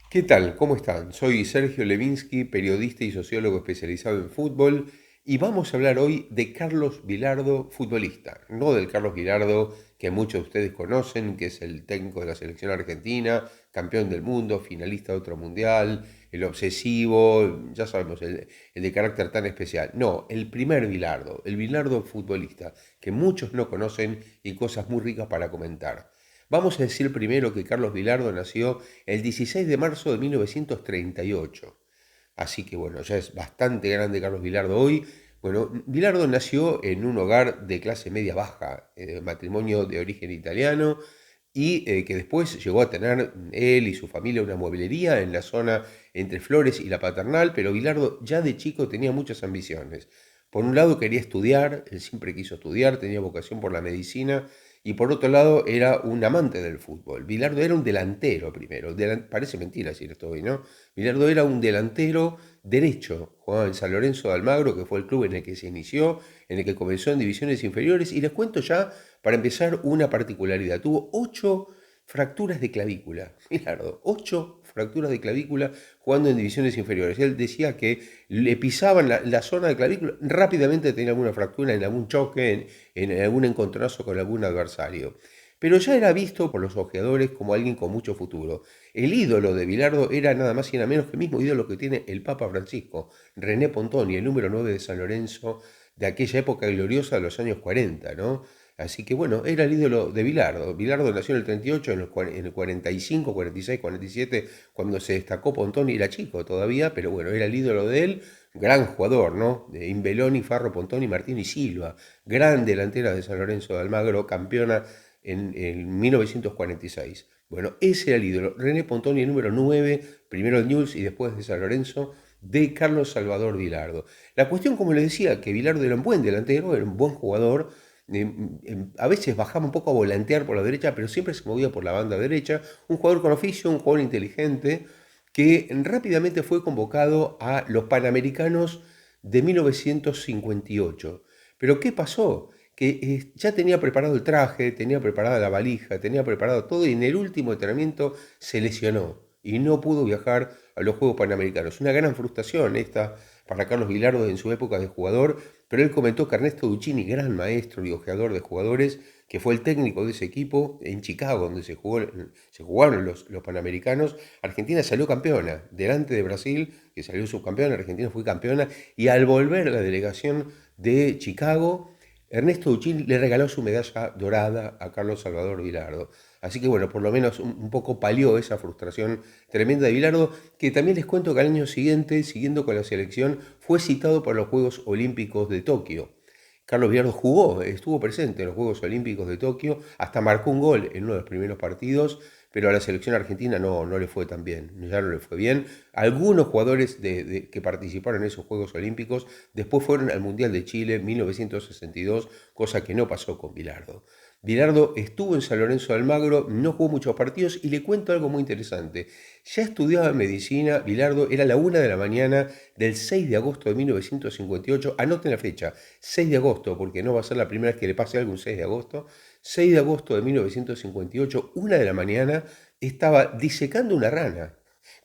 ¿Qué tal? ¿Cómo están? Soy Sergio Levinsky, periodista y sociólogo especializado en fútbol, y vamos a hablar hoy de Carlos Bilardo, futbolista, no del Carlos Bilardo que muchos de ustedes conocen, que es el técnico de la selección argentina, campeón del mundo, finalista de otro mundial, el obsesivo, ya sabemos, el de carácter tan especial. No, el primer Bilardo, el Bilardo futbolista, que muchos no conocen y cosas muy ricas para comentar. Vamos a decir primero que Carlos Bilardo nació el 16 de marzo de 1938. Así que bueno, ya es bastante grande Carlos Bilardo hoy. Bueno, Bilardo nació en un hogar de clase media baja, matrimonio de origen italiano, y que después llegó a tener él y su familia una mueblería en la zona entre Flores y La Paternal, pero Bilardo ya de chico tenía muchas ambiciones. Por un lado quería estudiar, él siempre quiso estudiar, tenía vocación por la medicina, y por otro lado era un amante del fútbol. Bilardo era un delantero primero, parece mentira decir esto hoy, ¿no? Bilardo era un delantero derecho, jugaba en San Lorenzo de Almagro, que fue el club en el que se inició, en el que comenzó en divisiones inferiores, y les cuento ya, para empezar, una particularidad. Tuvo 8 fracturas de clavícula, Bilardo, 8 fracturas de clavícula jugando en divisiones inferiores. Él decía que le pisaban la zona de clavícula, rápidamente tenía alguna fractura en algún choque, en algún encontronazo con algún adversario. Pero ya era visto por los ojeadores como alguien con mucho futuro. El ídolo de Bilardo era nada más y nada menos que el mismo ídolo que tiene el Papa Francisco, René Pontoni, el número 9 de San Lorenzo, de aquella época gloriosa de los años 40, ¿no? Así que bueno, era el ídolo de Bilardo. Bilardo nació en el 38, en el 45, 46, 47, cuando se destacó Pontoni, era chico todavía, pero bueno, era el ídolo de él, gran jugador, ¿no? De Imbeloni, Farro, Pontoni, Martín y Silva, gran delantera de San Lorenzo de Almagro, campeona en 1946. Bueno, ese era el ídolo. René Pontoni, el número 9, primero de Newell's y después de San Lorenzo, de Carlos Salvador Bilardo. La cuestión, como les decía, que Bilardo era un buen delantero, era un buen jugador. A veces bajaba un poco a volantear por la derecha, pero siempre se movía por la banda derecha. Un jugador con oficio, un jugador inteligente, que rápidamente fue convocado a los Panamericanos de 1958. Pero ¿qué pasó? Que ya tenía preparado el traje, tenía preparada la valija, tenía preparado todo y en el último entrenamiento se lesionó y no pudo viajar a los Juegos Panamericanos. Una gran frustración esta para Carlos Vilardo en su época de jugador, pero él comentó que Ernesto Duchini, gran maestro y ojeador de jugadores, que fue el técnico de ese equipo en Chicago, donde se jugaron los Panamericanos, Argentina salió campeona, delante de Brasil, que salió subcampeona, Argentina fue campeona, y al volver la delegación de Chicago, Ernesto Duchini le regaló su medalla dorada a Carlos Salvador Vilardo. Así que bueno, por lo menos un poco palió esa frustración tremenda de Bilardo, que también les cuento que al año siguiente, siguiendo con la selección, fue citado para los Juegos Olímpicos de Tokio. Carlos Bilardo jugó, estuvo presente en los Juegos Olímpicos de Tokio, hasta marcó un gol en uno de los primeros partidos, pero a la selección argentina no le fue tan bien, ya no le fue bien. Algunos jugadores que participaron en esos Juegos Olímpicos después fueron al Mundial de Chile en 1962, cosa que no pasó con Bilardo. Bilardo estuvo en San Lorenzo de Almagro, no jugó muchos partidos y le cuento algo muy interesante. Ya estudiaba medicina, Bilardo era la 1 de la mañana del 6 de agosto de 1958, anoten la fecha, 6 de agosto, porque no va a ser la primera vez que le pase algo un 6 de agosto, 6 de agosto de 1958, 1 de la mañana, estaba disecando una rana.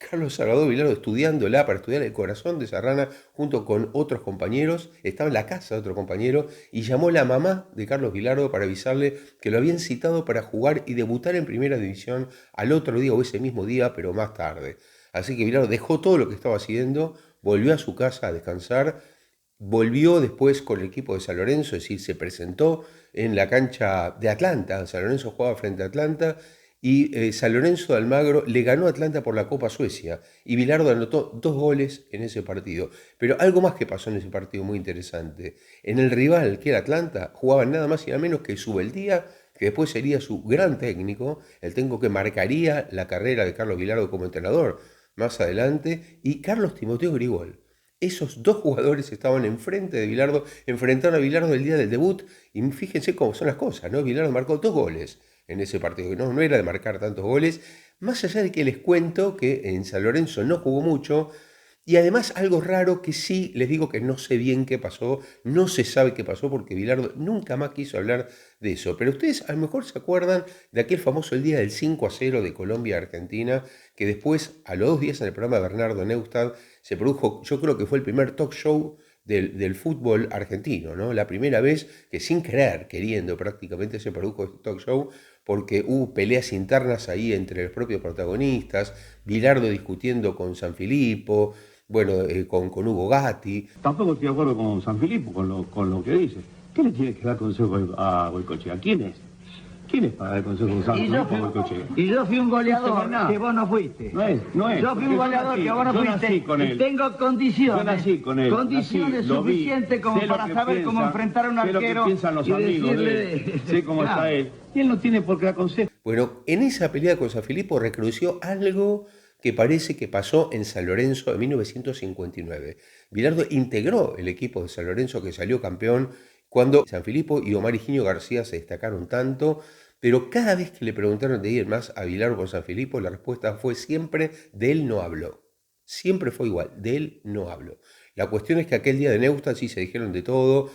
Carlos Salvador Vilardo estudiándola para estudiar el corazón de esa rana junto con otros compañeros, estaba en la casa de otro compañero y llamó la mamá de Carlos Vilardo para avisarle que lo habían citado para jugar y debutar en primera división al otro día o ese mismo día, pero más tarde. Así que Vilardo dejó todo lo que estaba haciendo, volvió a su casa a descansar, volvió después con el equipo de San Lorenzo, es decir, se presentó en la cancha de Atlanta. San Lorenzo jugaba frente a Atlanta y San Lorenzo de Almagro le ganó a Atlanta por la Copa Suecia y Bilardo anotó 2 goles en ese partido. Pero algo más que pasó en ese partido muy interesante. En el rival, que era Atlanta, jugaban nada más y nada menos que Subeldía, que después sería su gran técnico, el técnico que marcaría la carrera de Carlos Bilardo como entrenador más adelante, y Carlos Timoteo Grigol. Esos dos jugadores estaban enfrente de Bilardo, enfrentaron a Bilardo el día del debut, y fíjense cómo son las cosas, ¿no? Bilardo marcó 2 goles en ese partido, que no era de marcar tantos goles, más allá de que les cuento que en San Lorenzo no jugó mucho, Y además algo raro que sí, les digo que no sé bien qué pasó, no se sabe qué pasó porque Bilardo nunca más quiso hablar de eso. Pero ustedes a lo mejor se acuerdan de aquel famoso el día del 5-0 de Colombia-Argentina, que después, a los 2 días en el programa de Bernardo Neustadt, se produjo, yo creo que fue el primer talk show del fútbol argentino, ¿no? La primera vez que sin querer, queriendo prácticamente, se produjo este talk show porque hubo peleas internas ahí entre los propios protagonistas, Bilardo discutiendo con Sanfilippo, bueno, con Hugo Gatti. Tampoco estoy de acuerdo con San Filipo, con lo que dice. ¿Qué le tiene que dar consejo a Goicoechea? ¿Quién es? ¿Quién es para dar consejo a San Filipo a Goicoechea? Y yo fui un goleador No. que vos no fuiste. No es. Yo fui un goleador que vos no yo fuiste. nací con él. Y tengo condiciones. Yo nací con él. Condiciones Nací, lo vi, suficientes como sé lo para que saber piensa, cómo enfrentar a un sé lo que arquero piensan los y amigos de decirle... él, sé cómo está él. Y él no tiene por qué dar consejo. Bueno, en esa pelea con Sanfilippo recrudeció algo que parece que pasó en San Lorenzo en 1959. Bilardo integró el equipo de San Lorenzo que salió campeón cuando Sanfilippo y Omar Higinio García se destacaron tanto, pero cada vez que le preguntaron de ir más a Bilardo con Sanfilippo, la respuesta fue siempre de él no habló. Siempre fue igual, de él no habló. La cuestión es que aquel día de Neustadt sí se dijeron de todo.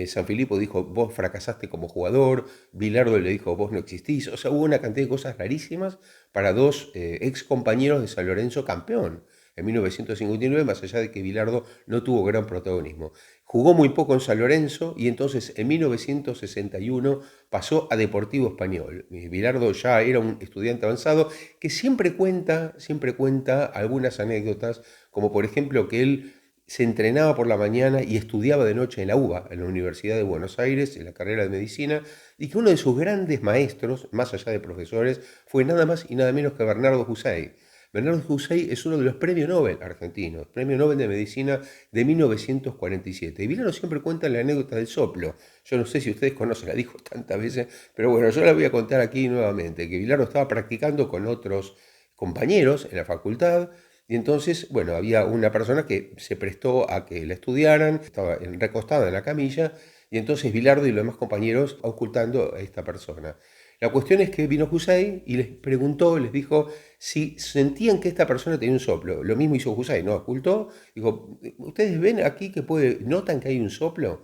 Sanfilippo dijo, vos fracasaste como jugador. Bilardo le dijo, vos no existís. O sea, hubo una cantidad de cosas rarísimas para dos ex compañeros de San Lorenzo campeón en 1959, más allá de que Bilardo no tuvo gran protagonismo. Jugó muy poco en San Lorenzo y entonces en 1961 pasó a Deportivo Español. Bilardo ya era un estudiante avanzado que siempre cuenta algunas anécdotas, como por ejemplo que él se entrenaba por la mañana y estudiaba de noche en la UBA, en la Universidad de Buenos Aires, en la carrera de medicina, y que uno de sus grandes maestros, más allá de profesores, fue nada más y nada menos que Bernardo Husey. Bernardo Husey es uno de los premios Nobel argentinos, premio Nobel de Medicina de 1947. Y Bilardo siempre cuenta la anécdota del soplo. Yo no sé si ustedes conocen, la dijo tantas veces, pero bueno, yo la voy a contar aquí nuevamente, que Bilardo estaba practicando con otros compañeros en la facultad, y entonces, bueno, había una persona que se prestó a que la estudiaran, estaba recostada en la camilla, y entonces Bilardo y los demás compañeros ocultando a esta persona. La cuestión es que vino Husey y les preguntó, les dijo si sentían que esta persona tenía un soplo. Lo mismo hizo Husey, ¿no? Ocultó, dijo, ¿ustedes ven aquí que notan que hay un soplo?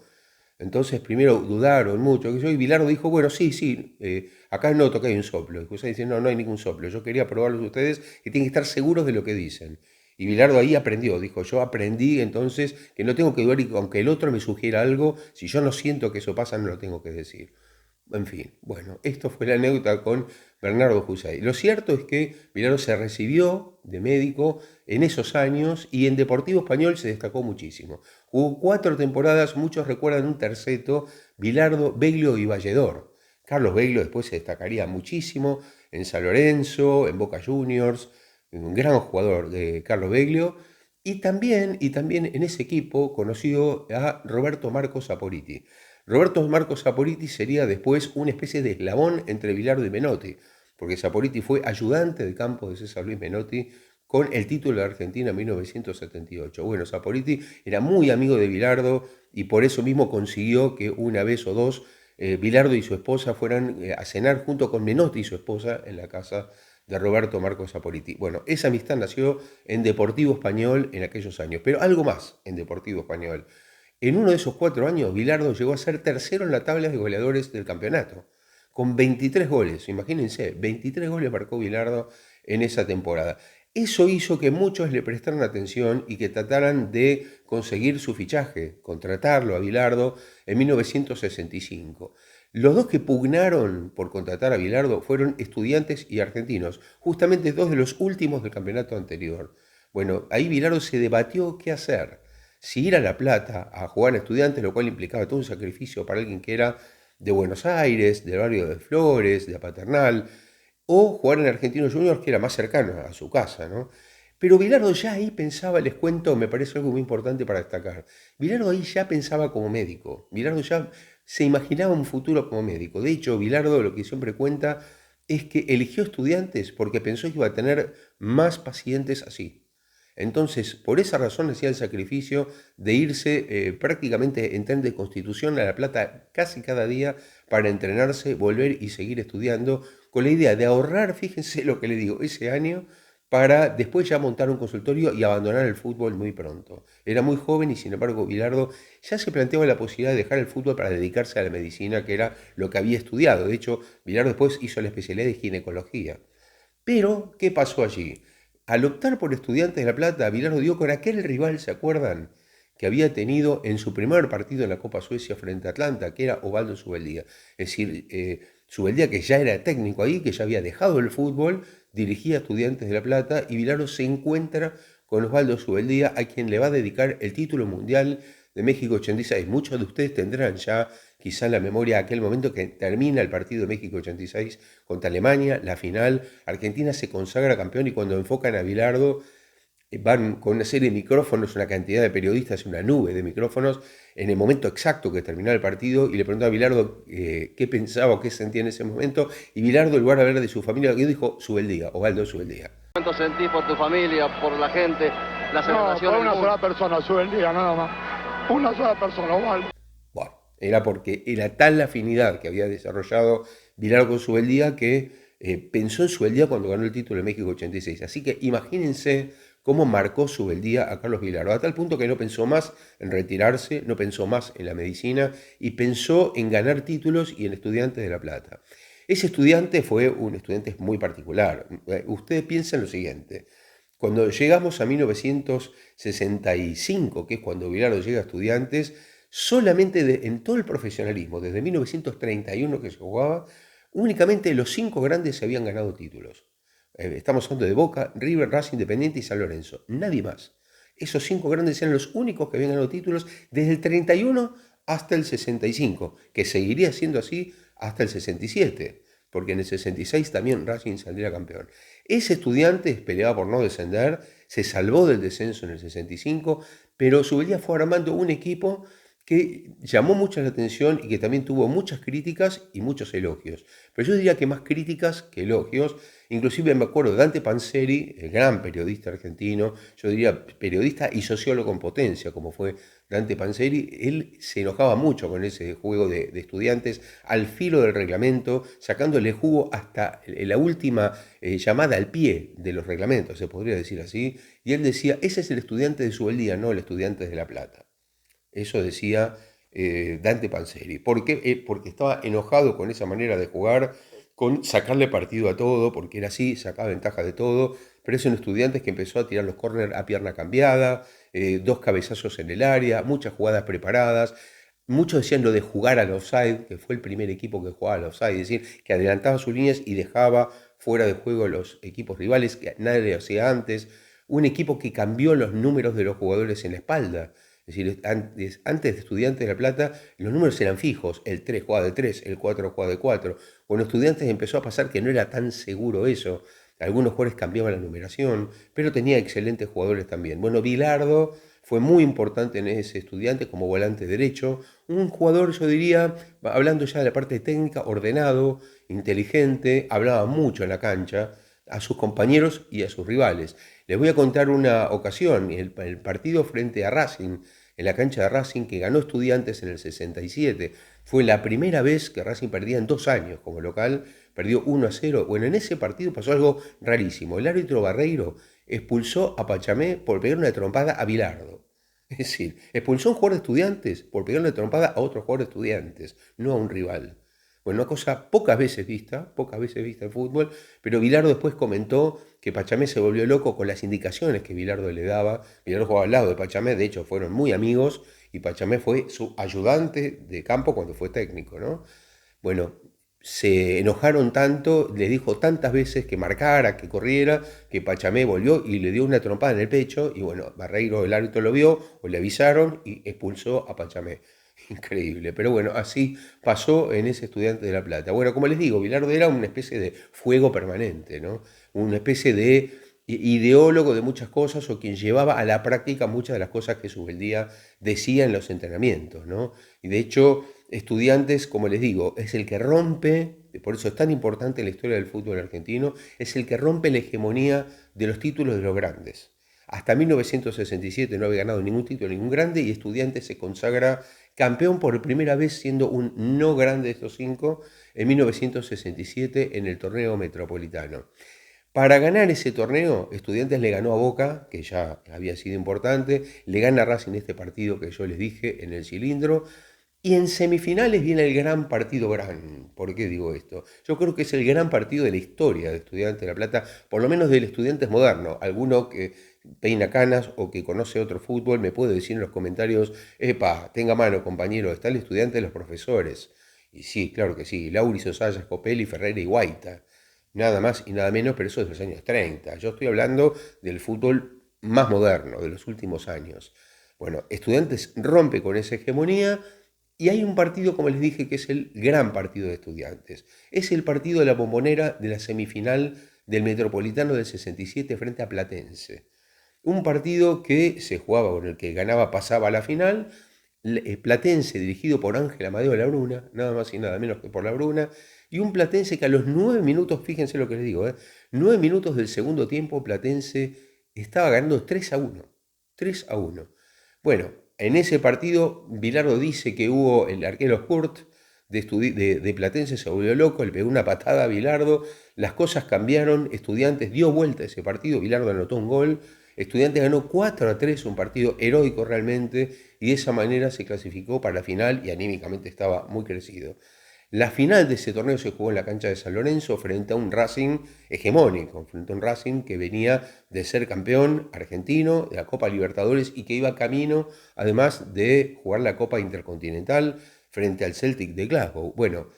Entonces primero dudaron mucho, y Bilardo dijo, bueno, sí, acá noto que hay un soplo. Y Husey dice, no hay ningún soplo, yo quería probarlos ustedes que tienen que estar seguros de lo que dicen. Y Bilardo ahí aprendió, dijo, yo aprendí entonces que no tengo que dudar y aunque el otro me sugiera algo, si yo no siento que eso pasa, no lo tengo que decir. En fin, bueno, esto fue la anécdota con Bernardo Husey. Lo cierto es que Bilardo se recibió de médico en esos años y en Deportivo Español se destacó muchísimo. Jugó 4 temporadas, muchos recuerdan un terceto, Bilardo, Beglio y Valledor. Carlos Beglio después se destacaría muchísimo en San Lorenzo, en Boca Juniors, un gran jugador de Carlos Beglio. Y también en ese equipo conoció a Roberto Marcos Saporiti. Roberto Marcos Saporiti sería después una especie de eslabón entre Bilardo y Menotti, porque Saporiti fue ayudante de campo de César Luis Menotti con el título de Argentina en 1978. Bueno, Saporiti era muy amigo de Bilardo y por eso mismo consiguió que una vez o dos Bilardo y su esposa fueran a cenar junto con Menotti y su esposa en la casa de Roberto Marcos Saporiti. Bueno, esa amistad nació en Deportivo Español en aquellos años, pero algo más en Deportivo Español. En uno de esos 4 años, Bilardo llegó a ser tercero en la tabla de goleadores del campeonato, con 23 goles. Imagínense, 23 goles marcó Bilardo en esa temporada. Eso hizo que muchos le prestaran atención y que trataran de conseguir su fichaje, contratarlo a Bilardo en 1965. Los dos que pugnaron por contratar a Bilardo fueron Estudiantes y Argentinos, justamente dos de los últimos del campeonato anterior. Bueno, ahí Bilardo se debatió qué hacer. Si ir a La Plata a jugar a Estudiantes, lo cual implicaba todo un sacrificio para alguien que era de Buenos Aires, del barrio de Flores, de Paternal, o jugar en Argentinos Juniors, que era más cercano a su casa, ¿no? Pero Bilardo ya ahí pensaba, les cuento, me parece algo muy importante para destacar. Bilardo ahí ya pensaba como médico. Bilardo ya se imaginaba un futuro como médico. De hecho, Bilardo lo que siempre cuenta es que eligió Estudiantes porque pensó que iba a tener más pacientes así. Entonces, por esa razón hacía el sacrificio de irse prácticamente en tren de Constitución a La Plata casi cada día para entrenarse, volver y seguir estudiando, con la idea de ahorrar, fíjense lo que le digo, ese año para después ya montar un consultorio y abandonar el fútbol muy pronto. Era muy joven y sin embargo Bilardo ya se planteaba la posibilidad de dejar el fútbol para dedicarse a la medicina, que era lo que había estudiado. De hecho, Bilardo después hizo la especialidad de ginecología. Pero, ¿qué pasó allí? Al optar por Estudiantes de La Plata, Bilardo dio con aquel rival, ¿se acuerdan?, que había tenido en su primer partido en la Copa Suecia frente a Atlanta, que era Osvaldo Subeldía. Es decir, Subeldía, que ya era técnico ahí, que ya había dejado el fútbol, dirigía a Estudiantes de La Plata, y Bilardo se encuentra con Osvaldo Subeldía, a quien le va a dedicar el título mundial de México 86. Muchos de ustedes tendrán ya quizá en la memoria aquel momento que termina el partido de México 86 contra Alemania, la final. Argentina se consagra campeón y cuando enfocan a Bilardo van con una serie de micrófonos, una cantidad de periodistas, una nube de micrófonos, en el momento exacto que terminaba el partido, y le preguntó a Bilardo qué pensaba o qué sentía en ese momento, y Bilardo, en lugar de hablar de su familia, dijo Subeldía, Osvaldo Subeldía. ¿Cuánto sentís por tu familia, por la gente, la celebración? No, por una sola persona, Subeldía, nada más. Una sola persona, Osvaldo. Bueno, era porque era tal la afinidad que había desarrollado Bilardo con Subeldía que pensó en Subeldía cuando ganó el título de México 86. Así que imagínense cómo marcó Subeldía a Carlos Bilardo, a tal punto que no pensó más en retirarse, no pensó más en la medicina y pensó en ganar títulos y en Estudiantes de La Plata. Ese estudiante fue un estudiante muy particular. Ustedes piensen lo siguiente: cuando llegamos a 1965, que es cuando Bilardo llega a Estudiantes, solamente en todo el profesionalismo, desde 1931 que se jugaba, únicamente los 5 grandes se habían ganado títulos. Estamos hablando de Boca, River, Racing, Independiente y San Lorenzo. Nadie más. Esos 5 grandes eran los únicos que habían ganado títulos desde el 31 hasta el 65, que seguiría siendo así hasta el 67, porque en el 66 también Racing saldría campeón. Ese estudiante peleaba por no descender, se salvó del descenso en el 65, pero Subeldía fue armando un equipo que llamó mucho la atención y que también tuvo muchas críticas y muchos elogios. Pero yo diría que más críticas que elogios. Inclusive me acuerdo de Dante Panzeri, el gran periodista argentino, yo diría periodista y sociólogo en potencia, como fue Dante Panzeri. Él se enojaba mucho con ese juego de estudiantes al filo del reglamento, sacándole jugo hasta la última llamada al pie de los reglamentos, se podría decir así. Y él decía, ese es el estudiante de Subeldía, no el estudiante de La Plata. Eso decía Dante Panzeri. ¿Por qué? Porque estaba enojado con esa manera de jugar, con sacarle partido a todo, porque era así, sacaba ventaja de todo, pero es un estudiante que empezó a tirar los córner a pierna cambiada, 2 cabezazos en el área, muchas jugadas preparadas. Muchos decían lo de jugar al offside, que fue el primer equipo que jugaba al offside, es decir, que adelantaba sus líneas y dejaba fuera de juego a los equipos rivales, que nadie lo hacía antes. Un equipo que cambió los números de los jugadores en la espalda. Es decir, antes de Estudiantes de La Plata, los números eran fijos. El 3 jugaba de 3, el 4 jugaba de 4. Con Estudiantes empezó a pasar que no era tan seguro eso. Algunos jugadores cambiaban la numeración, pero tenía excelentes jugadores también. Bueno, Bilardo fue muy importante en ese Estudiante como volante derecho. Un jugador, yo diría, hablando ya de la parte técnica, ordenado, inteligente, hablaba mucho en la cancha a sus compañeros y a sus rivales. Les voy a contar una ocasión, el partido frente a Racing, en la cancha de Racing, que ganó Estudiantes en el 67. Fue la primera vez que Racing perdía en 2 años como local, perdió 1-0. Bueno, en ese partido pasó algo rarísimo. El árbitro Barreiro expulsó a Pachamé por pegar una trompada a Bilardo. Es decir, expulsó a un jugador de Estudiantes por pegar una trompada a otro jugador de Estudiantes, no a un rival. Bueno, una cosa pocas veces vista en fútbol, pero Bilardo después comentó que Pachamé se volvió loco con las indicaciones que Bilardo le daba. Bilardo jugaba al lado de Pachamé, de hecho fueron muy amigos, y Pachamé fue su ayudante de campo cuando fue técnico, ¿no? Bueno, se enojaron tanto, le dijo tantas veces que marcara, que corriera, que Pachamé volvió y le dio una trompada en el pecho, y bueno, Barreiro, el árbitro, lo vio, o le avisaron y expulsó a Pachamé. Increíble, pero bueno, así pasó en ese Estudiante de La Plata. Bueno, como les digo, Bilardo era una especie de fuego permanente, ¿no? Una especie de ideólogo de muchas cosas, o quien llevaba a la práctica muchas de las cosas que Subeldía decía en los entrenamientos, ¿no? Y de hecho, Estudiantes, como les digo, es el que rompe, por eso es tan importante en la historia del fútbol argentino, es el que rompe la hegemonía de los títulos de los grandes. Hasta 1967 no había ganado ningún título, ningún grande, y Estudiantes se consagra campeón por primera vez siendo un no grande de estos 5 en 1967 en el torneo metropolitano. Para ganar ese torneo, Estudiantes le ganó a Boca, que ya había sido importante, le gana a Racing este partido que yo les dije en el cilindro, y en semifinales viene el gran partido gran. ¿Por qué digo esto? Yo creo que es el gran partido de la historia de Estudiantes de La Plata, por lo menos del Estudiantes moderno. Alguno que peina canas o que conoce otro fútbol me puede decir en los comentarios, epa, tenga mano compañero, está el Estudiante de los profesores. Y sí, claro que sí, Lauri, Sosaya, Scopelli, Ferreira y Guaita. Nada más y nada menos, pero eso es de los años 30. Yo estoy hablando del fútbol más moderno, de los últimos años. Bueno, Estudiantes rompe con esa hegemonía y hay un partido, como les dije, que es el gran partido de Estudiantes. Es el partido de la Bombonera de la semifinal del Metropolitano del 67 frente a Platense. Un partido que se jugaba con el que ganaba pasaba a la final. Platense dirigido por Ángel Amadeo Labruna, nada más y nada menos que por Labruna, y un Platense que a los 9 minutos, fíjense lo que les digo, 9 minutos del segundo tiempo Platense estaba ganando 3-1. 3-1. Bueno, en ese partido Bilardo dice que hubo el arquero Hurt de Platense se volvió loco, le pegó una patada a Bilardo, las cosas cambiaron, Estudiantes dio vuelta a ese partido, Bilardo anotó un gol, Estudiantes ganó 4-3, un partido heroico realmente, y de esa manera se clasificó para la final y anímicamente estaba muy crecido. La final de ese torneo se jugó en la cancha de San Lorenzo frente a un Racing hegemónico, frente a un Racing que venía de ser campeón argentino de la Copa Libertadores y que iba camino además de jugar la Copa Intercontinental frente al Celtic de Glasgow. Bueno,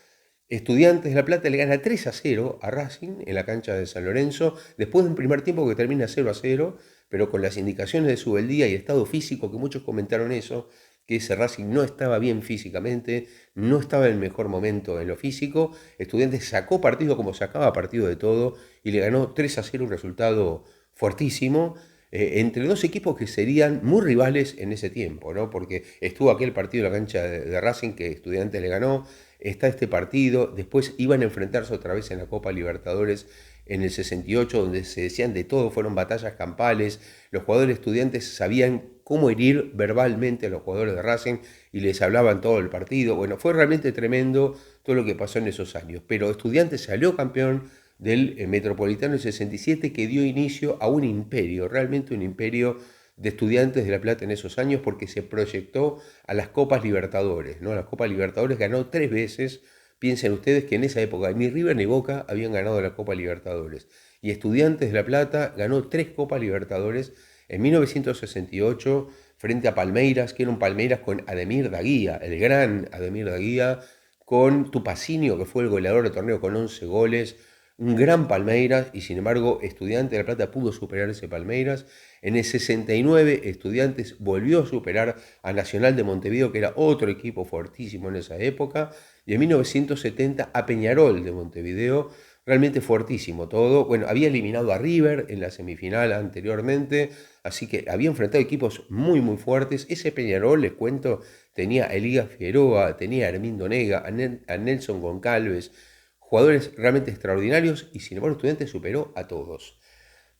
Estudiantes de La Plata le gana 3-0 a Racing en la cancha de San Lorenzo, después de un primer tiempo que termina 0-0, pero con las indicaciones de Subeldía y estado físico, que muchos comentaron eso, que ese Racing no estaba bien físicamente, no estaba en el mejor momento en lo físico. Estudiantes sacó partido como sacaba partido de todo y le ganó 3-0, un resultado fuertísimo, entre dos equipos que serían muy rivales en ese tiempo, ¿no? Porque estuvo aquel partido en la cancha de Racing que Estudiantes le ganó, está este partido, después iban a enfrentarse otra vez en la Copa Libertadores en el 68, donde se decían de todo, fueron batallas campales, los jugadores Estudiantes sabían cómo herir verbalmente a los jugadores de Racing y les hablaban todo el partido. Bueno, fue realmente tremendo todo lo que pasó en esos años, pero Estudiantes salió campeón del Metropolitano del 67, que dio inicio a un imperio, realmente un imperio de Estudiantes de La Plata en esos años, porque se proyectó a las Copas Libertadores, ¿no? Las Copas Libertadores ganó 3 veces. Piensen ustedes que en esa época ni River ni Boca habían ganado la Copa Libertadores. Y Estudiantes de La Plata ganó 3 Copas Libertadores en 1968 frente a Palmeiras, que era un Palmeiras con Ademir da Guía, el gran Ademir da Guía, con Tupacinio, que fue el goleador del torneo con 11 goles, un gran Palmeiras, y sin embargo Estudiantes de La Plata pudo superar ese Palmeiras. En el 69 Estudiantes volvió a superar a Nacional de Montevideo, que era otro equipo fuertísimo en esa época, y en 1970 a Peñarol de Montevideo, realmente fuertísimo todo. Bueno, había eliminado a River en la semifinal anteriormente, así que había enfrentado equipos muy muy fuertes. Ese Peñarol, les cuento, tenía a Elías Figueroa, tenía a Hermindo Nega, a Nelson Goncalves, jugadores realmente extraordinarios, y sin embargo Estudiantes superó a todos.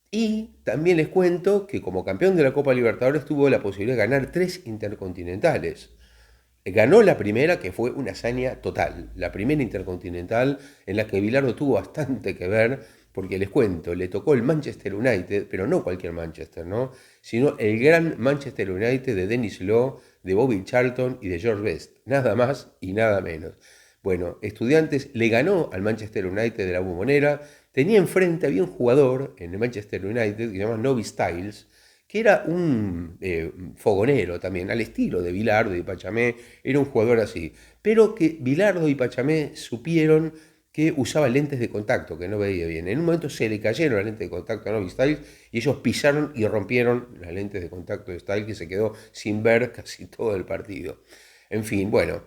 Y también les cuento que como campeón de la Copa Libertadores tuvo la posibilidad de ganar 3 intercontinentales. Ganó la primera, que fue una hazaña total, la primera intercontinental en la que Bilardo tuvo bastante que ver, porque les cuento, le tocó el Manchester United, pero no cualquier Manchester, ¿no? Sino el gran Manchester United de Dennis Law, de Bobby Charlton y de George Best, nada más y nada menos. Bueno, Estudiantes le ganó al Manchester United de la Bombonera, tenía enfrente, había un jugador en el Manchester United que se llama Nobby Stiles, que era un fogonero también, al estilo de Bilardo y Pachamé, era un jugador así, pero que Bilardo y Pachamé supieron que usaba lentes de contacto, que no veía bien. En un momento se le cayeron las lentes de contacto a Nobby Stiles y ellos pisaron y rompieron las lentes de contacto de Stiles, que se quedó sin ver casi todo el partido. En fin, bueno,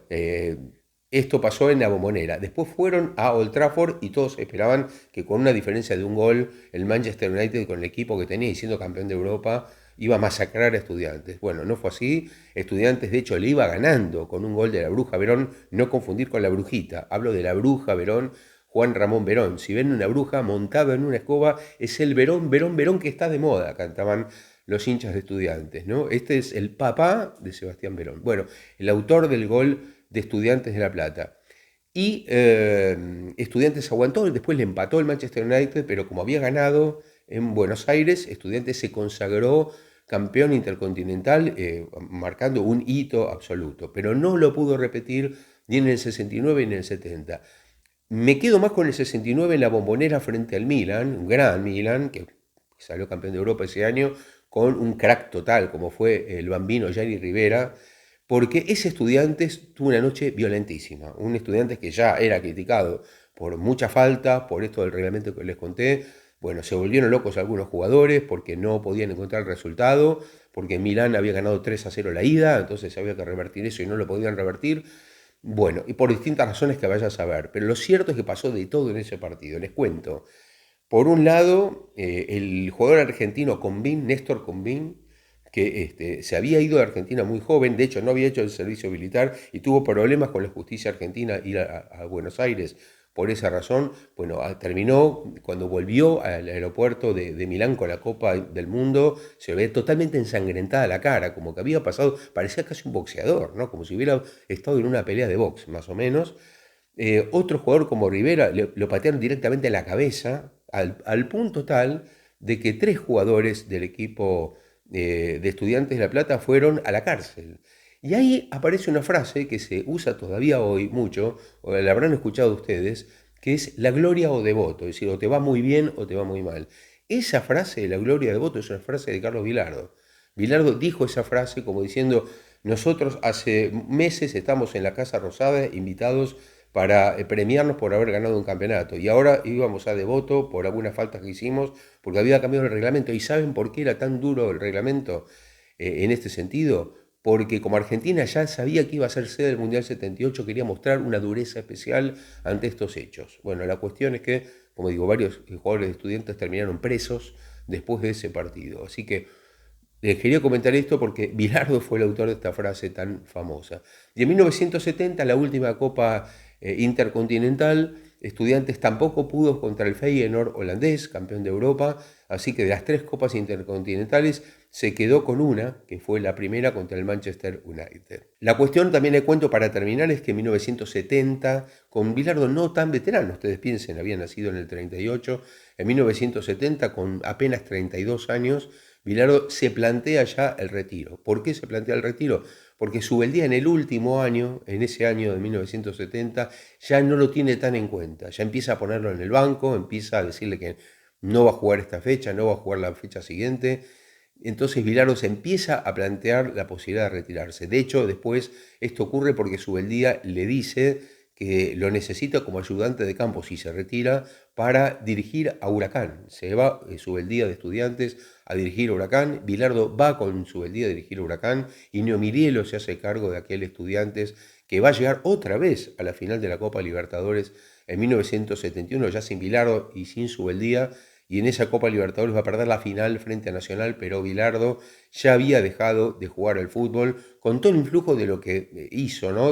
esto pasó en la Bombonera. Después fueron a Old Trafford y todos esperaban que con una diferencia de un gol el Manchester United, con el equipo que tenía y siendo campeón de Europa, iba a masacrar a Estudiantes. Bueno, no fue así. Estudiantes, de hecho, le iba ganando con un gol de la Bruja Verón. No confundir con la Brujita. Hablo de la Bruja Verón, Juan Ramón Verón. Si ven una bruja montada en una escoba, es el Verón, Verón, Verón que está de moda, cantaban los hinchas de Estudiantes, ¿no? Este es el papá de Sebastián Verón. Bueno, el autor del gol de Estudiantes de La Plata. Y Estudiantes aguantó, después le empató el Manchester United, pero como había ganado en Buenos Aires, Estudiantes se consagró campeón intercontinental, marcando un hito absoluto, pero no lo pudo repetir ni en el 69 ni en el 70. Me quedo más con el 69 en la Bombonera frente al Milan, un gran Milan, que salió campeón de Europa ese año, con un crack total, como fue el bambino Gianni Rivera, porque ese Estudiantes tuvo una noche violentísima. Un Estudiantes que ya era criticado por mucha falta, por esto del reglamento que les conté. Bueno, se volvieron locos algunos jugadores porque no podían encontrar el resultado, porque Milán había ganado 3-0 la ida, entonces había que revertir eso y no lo podían revertir. Bueno, y por distintas razones que vayas a saber. Pero lo cierto es que pasó de todo en ese partido. Les cuento. Por un lado, el jugador argentino Combín, Néstor Combín, que se había ido de Argentina muy joven, de hecho no había hecho el servicio militar y tuvo problemas con la justicia argentina ir a Buenos Aires. Por esa razón, bueno, terminó, cuando volvió al aeropuerto de Milán con la Copa del Mundo, se ve totalmente ensangrentada la cara, como que había pasado, parecía casi un boxeador, ¿no? Como si hubiera estado en una pelea de box, más o menos. Otro jugador como Rivera lo patearon directamente en la cabeza, al punto tal de que 3 jugadores del equipo de Estudiantes de La Plata fueron a la cárcel. Y ahí aparece una frase que se usa todavía hoy mucho, o la habrán escuchado ustedes, que es la gloria o devoto, es decir, o te va muy bien o te va muy mal. Esa frase de la gloria o devoto es una frase de Carlos Bilardo. Bilardo dijo esa frase como diciendo, nosotros hace meses estamos en la Casa Rosada invitados para premiarnos por haber ganado un campeonato. Y ahora íbamos a devoto por algunas faltas que hicimos, porque había cambiado el reglamento. ¿Y saben por qué era tan duro el reglamento en este sentido? Porque como Argentina ya sabía que iba a ser sede del Mundial 78, quería mostrar una dureza especial ante estos hechos. Bueno, la cuestión es que, como digo, varios jugadores de Estudiantes terminaron presos después de ese partido. Así que les quería comentar esto porque Bilardo fue el autor de esta frase tan famosa. Y en 1970, la última Copa Intercontinental, Estudiantes tampoco pudo contra el Feyenoord holandés, campeón de Europa, así que de las 3 Copas Intercontinentales se quedó con una, que fue la primera contra el Manchester United. La cuestión, también le cuento para terminar, es que en 1970, con Bilardo no tan veterano, ustedes piensen, había nacido en el 38, en 1970, con apenas 32 años, Bilardo se plantea ya el retiro. ¿Por qué se plantea el retiro? Porque Subeldía en el último año, en ese año de 1970, ya no lo tiene tan en cuenta. Ya empieza a ponerlo en el banco, empieza a decirle que no va a jugar esta fecha, no va a jugar la fecha siguiente. Entonces Bilardo se empieza a plantear la posibilidad de retirarse. De hecho, después esto ocurre porque Subeldía le dice que lo necesita como ayudante de campo si se retira para dirigir a Huracán. Se va Subeldía de Estudiantes a dirigir a Huracán, Bilardo va con Subeldía a dirigir a Huracán y Neomirielo se hace cargo de aquel Estudiantes que va a llegar otra vez a la final de la Copa Libertadores en 1971, ya sin Bilardo y sin Subeldía, y en esa Copa Libertadores va a perder la final frente a Nacional, pero Bilardo ya había dejado de jugar al fútbol con todo el influjo de lo que hizo, ¿no?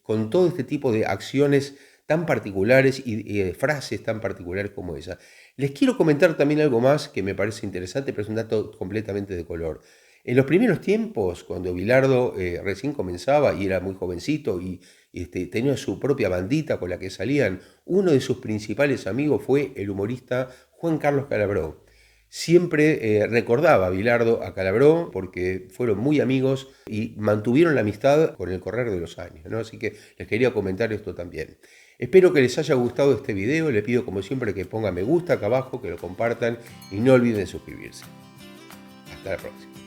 Con todo este tipo de acciones tan particulares y de frases tan particulares como esa. Les quiero comentar también algo más que me parece interesante, pero es un dato completamente de color. En los primeros tiempos, cuando Bilardo recién comenzaba y era muy jovencito y tenía su propia bandita con la que salían, uno de sus principales amigos fue el humorista Juan Carlos Calabró. Siempre recordaba a Bilardo a Calabró porque fueron muy amigos y mantuvieron la amistad con el correr de los años, ¿no? Así que les quería comentar esto también. Espero que les haya gustado este video, les pido como siempre que pongan me gusta acá abajo, que lo compartan y no olviden suscribirse. Hasta la próxima.